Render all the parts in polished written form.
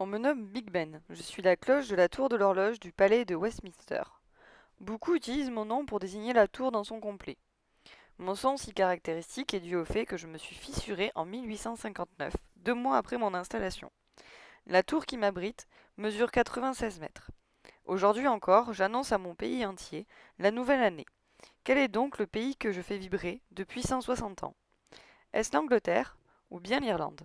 On me nomme Big Ben. Je suis la cloche de la tour de l'horloge du palais de Westminster. Beaucoup utilisent mon nom pour désigner la tour dans son complet. Mon son si caractéristique est dû au fait que je me suis fissuré en 1859, 2 mois après mon installation. La tour qui m'abrite mesure 96 mètres. Aujourd'hui encore, j'annonce à mon pays entier la nouvelle année. Quel est donc le pays que je fais vibrer depuis 160 ans? Est-ce l'Angleterre ou bien l'Irlande?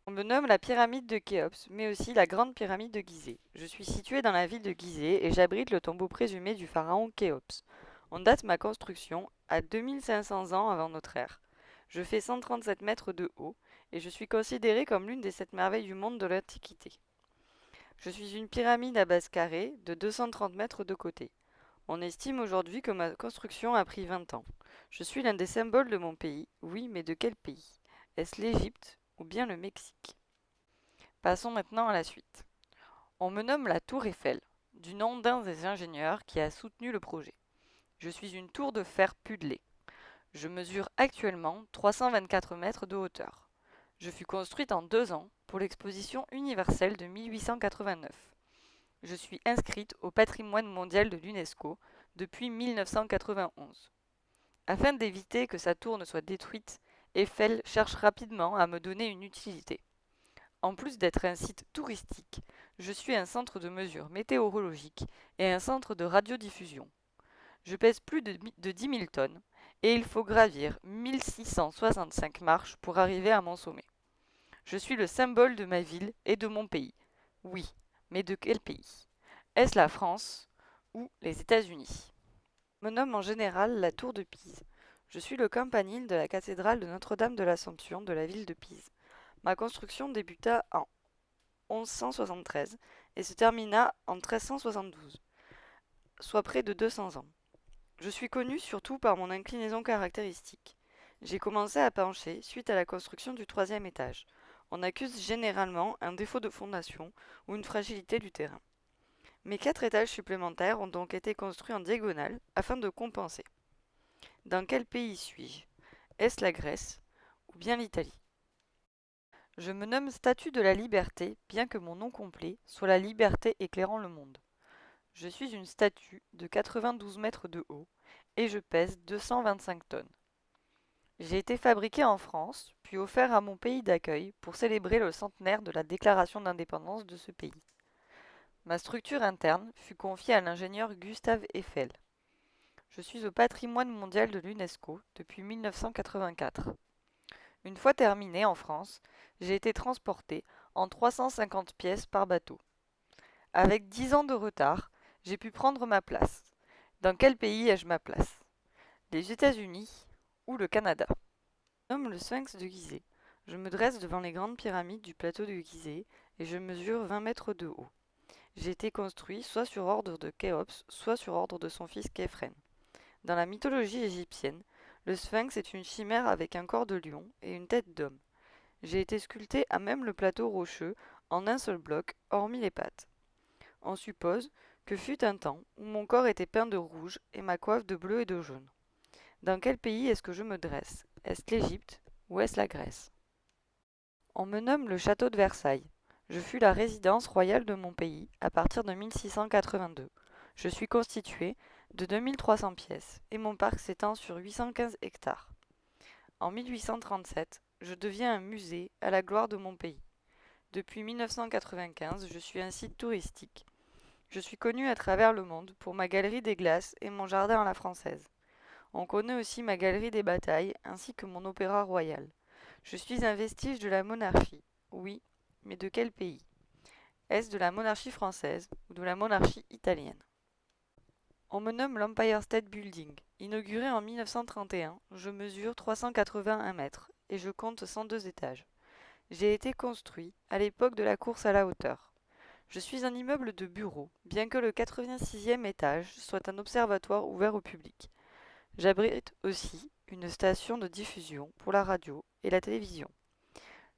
On me nomme la pyramide de Khéops, mais aussi la grande pyramide de Gizeh. Je suis situé dans la ville de Gizeh et j'abrite le tombeau présumé du pharaon Khéops. On date ma construction à 2500 ans avant notre ère. Je fais 137 mètres de haut et je suis considérée comme l'une des 7 merveilles du monde de l'Antiquité. Je suis une pyramide à base carrée de 230 mètres de côté. On estime aujourd'hui que ma construction a pris 20 ans. Je suis l'un des symboles de mon pays. Oui, mais de quel pays? Est-ce l'Égypte ou bien le Mexique? Passons maintenant à la suite. On me nomme la Tour Eiffel, du nom d'un des ingénieurs qui a soutenu le projet. Je suis une tour de fer pudelée. Je mesure actuellement 324 mètres de hauteur. Je fus construite en 2 ans pour l'exposition universelle de 1889. Je suis inscrite au patrimoine mondial de l'UNESCO depuis 1991. Afin d'éviter que sa tour ne soit détruite, Eiffel cherche rapidement à me donner une utilité. En plus d'être un site touristique, je suis un centre de mesure météorologique et un centre de radiodiffusion. Je pèse plus de 10 000 tonnes et il faut gravir 1665 marches pour arriver à mon sommet. Je suis le symbole de ma ville et de mon pays. Oui, mais de quel pays? Est-ce la France ou les États-Unis? On me nomme en général la Tour de Pise. Je suis le campanile de la cathédrale de Notre-Dame de l'Assomption de la ville de Pise. Ma construction débuta en 1173 et se termina en 1372, soit près de 200 ans. Je suis connu surtout par mon inclinaison caractéristique. J'ai commencé à pencher suite à la construction du troisième étage. On accuse généralement un défaut de fondation ou une fragilité du terrain. Mes 4 étages supplémentaires ont donc été construits en diagonale afin de compenser. Dans quel pays suis-je? Est-ce la Grèce ou bien l'Italie? Je me nomme Statue de la Liberté, bien que mon nom complet soit la Liberté éclairant le monde. Je suis une statue de 92 mètres de haut et je pèse 225 tonnes. J'ai été fabriquée en France, puis offert à mon pays d'accueil pour célébrer le centenaire de la déclaration d'indépendance de ce pays. Ma structure interne fut confiée à l'ingénieur Gustave Eiffel. Je suis au patrimoine mondial de l'UNESCO depuis 1984. Une fois terminée en France, j'ai été transportée en 350 pièces par bateau. Avec 10 ans de retard, j'ai pu prendre ma place. Dans quel pays ai-je ma place? Les États-Unis ou le Canada? Je me nomme le Sphinx de Gizeh. Je me dresse devant les grandes pyramides du plateau de Gizeh et je mesure 20 mètres de haut. J'ai été construit soit sur ordre de Khéops, soit sur ordre de son fils Khéphren. Dans la mythologie égyptienne, le Sphinx est une chimère avec un corps de lion et une tête d'homme. J'ai été sculpté à même le plateau rocheux en un seul bloc, hormis les pattes. On suppose que fut un temps où mon corps était peint de rouge et ma coiffe de bleu et de jaune. Dans quel pays est-ce que je me dresse? Est-ce l'Égypte ou est-ce la Grèce? On me nomme le château de Versailles. Je fus la résidence royale de mon pays à partir de 1682. Je suis constitué de 2300 pièces et mon parc s'étend sur 815 hectares. En 1837, je deviens un musée à la gloire de mon pays. Depuis 1995, je suis un site touristique. Je suis connu à travers le monde pour ma galerie des glaces et mon jardin à la française. On connaît aussi ma galerie des batailles ainsi que mon opéra royal. Je suis un vestige de la monarchie. Oui, mais de quel pays? Est-ce de la monarchie française ou de la monarchie italienne? On me nomme l'Empire State Building. Inauguré en 1931, je mesure 381 mètres et je compte 102 étages. J'ai été construit à l'époque de la course à la hauteur. Je suis un immeuble de bureaux, bien que le 86e étage soit un observatoire ouvert au public. J'abrite aussi une station de diffusion pour la radio et la télévision.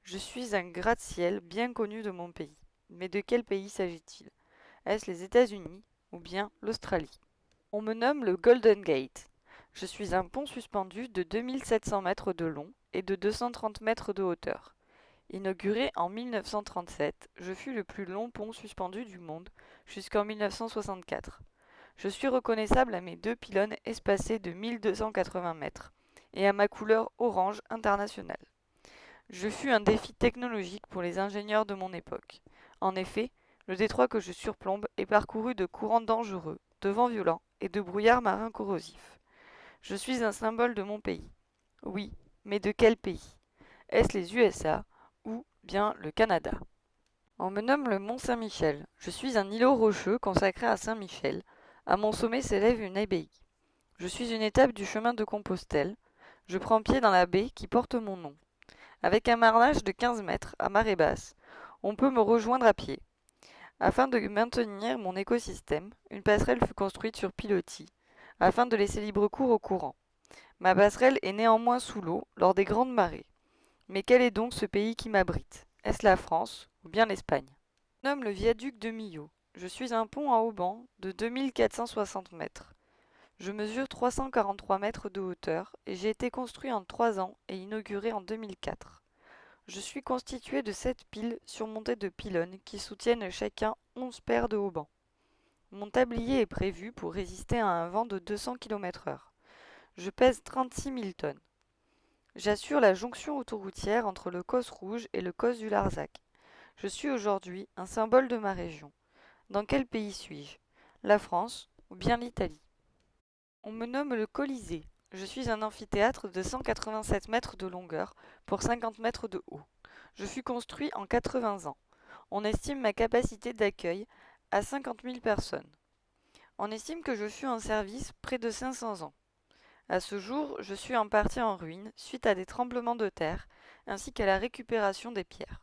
Je suis un gratte-ciel bien connu de mon pays. Mais de quel pays s'agit-il? Est-ce les États-Unis ou bien l'Australie? On me nomme le Golden Gate. Je suis un pont suspendu de 2700 mètres de long et de 230 mètres de hauteur. Inauguré en 1937, je fus le plus long pont suspendu du monde jusqu'en 1964. Je suis reconnaissable à mes deux pylônes espacés de 1280 mètres et à ma couleur orange internationale. Je fus un défi technologique pour les ingénieurs de mon époque. En effet, le détroit que je surplombe est parcouru de courants dangereux, de vents violents et de brouillards marins corrosifs. Je suis un symbole de mon pays. Oui, mais de quel pays? Est-ce les USA ou bien le Canada? On me nomme le Mont Saint-Michel. Je suis un îlot rocheux consacré à Saint-Michel. À mon sommet s'élève une abbaye. Je suis une étape du chemin de Compostelle. Je prends pied dans la baie qui porte mon nom. Avec un marnage de 15 mètres à marée basse, on peut me rejoindre à pied. Afin de maintenir mon écosystème, une passerelle fut construite sur pilotis, afin de laisser libre cours au courant. Ma passerelle est néanmoins sous l'eau lors des grandes marées. Mais quel est donc ce pays qui m'abrite? Est-ce la France ou bien l'Espagne? Je nomme le viaduc de Millau. Je suis un pont à haubans de 2460 mètres. Je mesure 343 mètres de hauteur et j'ai été construit en 3 ans et inauguré en 2004. Je suis constitué de 7 piles surmontées de pylônes qui soutiennent chacun 11 paires de haubans. Mon tablier est prévu pour résister à un vent de 200 km/h. Je pèse 36 000 tonnes. J'assure la jonction autoroutière entre le Causse Rouge et le Causse du Larzac. Je suis aujourd'hui un symbole de ma région. Dans quel pays suis-je? La France ou bien l'Italie? On me nomme le Colisée. Je suis un amphithéâtre de 187 mètres de longueur pour 50 mètres de haut. Je fus construit en 80 ans. On estime ma capacité d'accueil à 50 000 personnes. On estime que je fus en service près de 500 ans. À ce jour, je suis en partie en ruine suite à des tremblements de terre ainsi qu'à la récupération des pierres.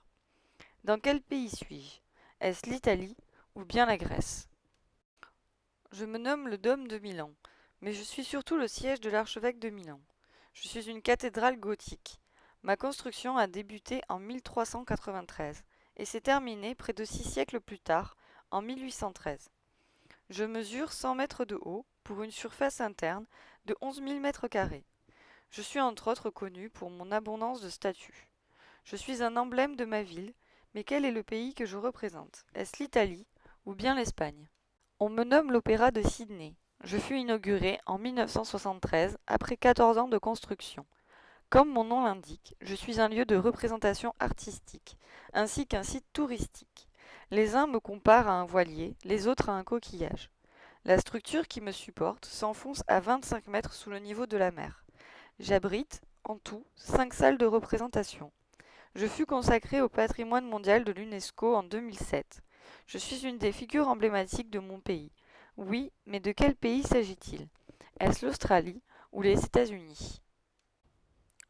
Dans quel pays suis-je? Est-ce l'Italie ou bien la Grèce? Je me nomme le Dôme de Milan, mais je suis surtout le siège de l'archevêque de Milan. Je suis une cathédrale gothique. Ma construction a débuté en 1393 et s'est terminée près de 6 siècles plus tard, en 1813. Je mesure 100 mètres de haut pour une surface interne de 11 000 mètres carrés. Je suis entre autres connu pour mon abondance de statues. Je suis un emblème de ma ville, mais quel est le pays que je représente? Est-ce l'Italie ou bien l'Espagne? On me nomme l'Opéra de Sydney. Je fus inauguré en 1973 après 14 ans de construction. Comme mon nom l'indique, je suis un lieu de représentation artistique, ainsi qu'un site touristique. Les uns me comparent à un voilier, les autres à un coquillage. La structure qui me supporte s'enfonce à 25 mètres sous le niveau de la mer. J'abrite, en tout, 5 salles de représentation. Je fus consacré au patrimoine mondial de l'UNESCO en 2007. Je suis une des figures emblématiques de mon pays. Oui, mais de quel pays s'agit-il? Est-ce l'Australie ou les États-Unis?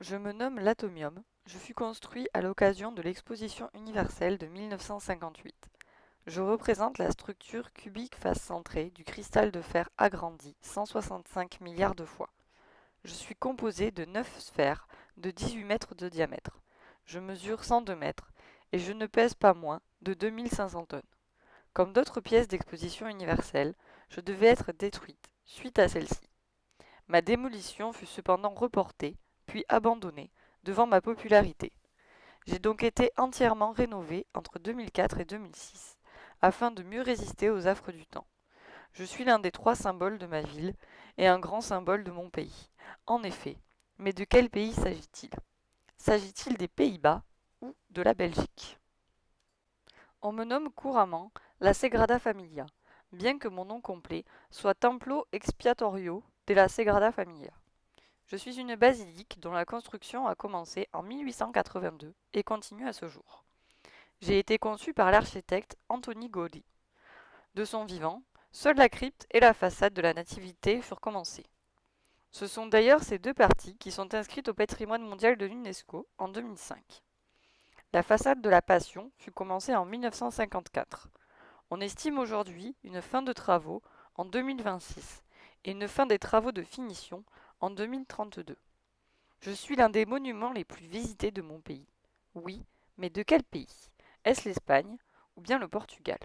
Je me nomme l'Atomium. Je fus construit à l'occasion de l'exposition universelle de 1958. Je représente la structure cubique face centrée du cristal de fer agrandi 165 milliards de fois. Je suis composé de 9 sphères de 18 mètres de diamètre. Je mesure 102 mètres et je ne pèse pas moins de 2500 tonnes. Comme d'autres pièces d'exposition universelle, je devais être détruite suite à celle-ci. Ma démolition fut cependant reportée, puis abandonnée, devant ma popularité. J'ai donc été entièrement rénovée entre 2004 et 2006, afin de mieux résister aux affres du temps. Je suis l'un des 3 symboles de ma ville et un grand symbole de mon pays. En effet, mais de quel pays s'agit-il? S'agit-il des Pays-Bas ou de la Belgique? On me nomme couramment la Sagrada Familia, bien que mon nom complet soit Templo Expiatorio de la Sagrada Familia. Je suis une basilique dont la construction a commencé en 1882 et continue à ce jour. J'ai été conçue par l'architecte Antoni Gaudí. De son vivant, seule la crypte et la façade de la Nativité furent commencées. Ce sont d'ailleurs ces 2 parties qui sont inscrites au patrimoine mondial de l'UNESCO en 2005. La façade de la Passion fut commencée en 1954. On estime aujourd'hui une fin de travaux en 2026 et une fin des travaux de finition en 2032. Je suis l'un des monuments les plus visités de mon pays. Oui, mais de quel pays? Est-ce l'Espagne ou bien le Portugal?